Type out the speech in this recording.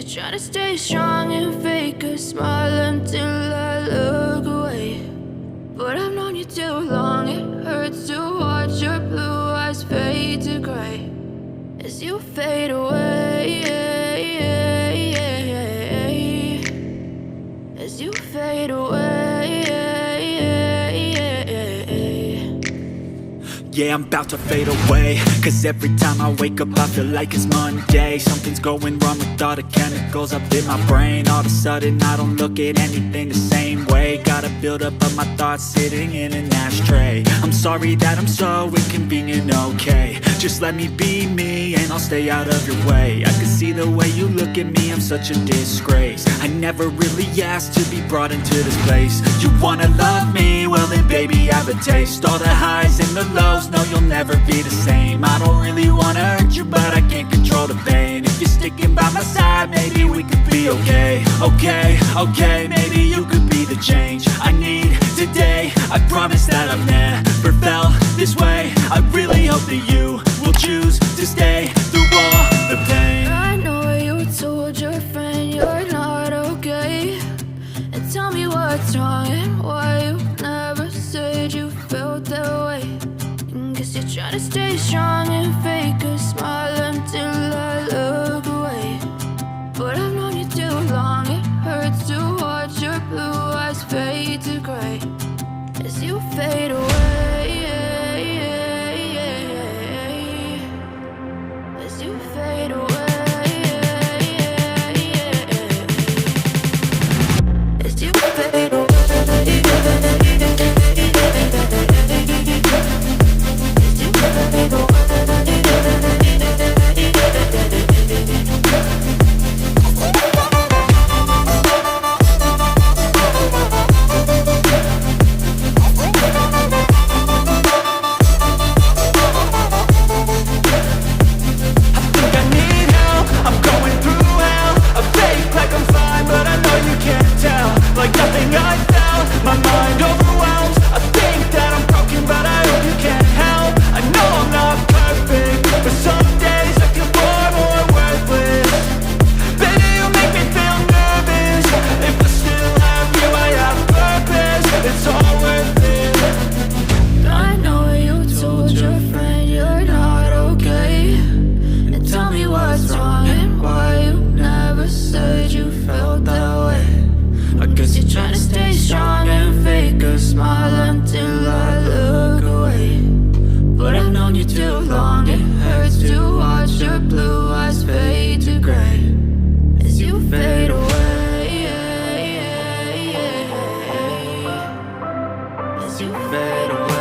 try to stay strong and fake a smile until I look away. But I've known you too long, it hurts to watch your blue eyes fade to gray as you fade away, as you fade away. Yeah, I'm about to fade away, cause every time I wake up I feel like it's Monday. Something's going wrong with all the chemicals up in my brain. All of a sudden I don't look at anything the same way. Got a buildup of my thoughts sitting in an ashtray. I'm sorry that I'm so inconvenient, okay. Just let me be me and I'll stay out of your way. I can see the way you look at me, I'm such a disgrace. I never really asked to be brought into this place. You wanna love me? Well then baby, have a taste. All the highs and the lows, no, you'll never be the same. I don't really wanna hurt you, but I can't control the pain. If you're sticking by my side, maybe we could be okay. Okay, maybe you could be the change I need today. I promise that I've never felt this way. I really hope that you will choose to stay through all the pain. I know you told your friend you're not okay, and tell me what's wrong and why you never said you felt that way. Guess you're trying to stay strong and fake a smile until I look away. But I've known you too long, it hurts to watch your blue eyes fade to gray as you fade away, as you fade away, as you fade away. As you fade away.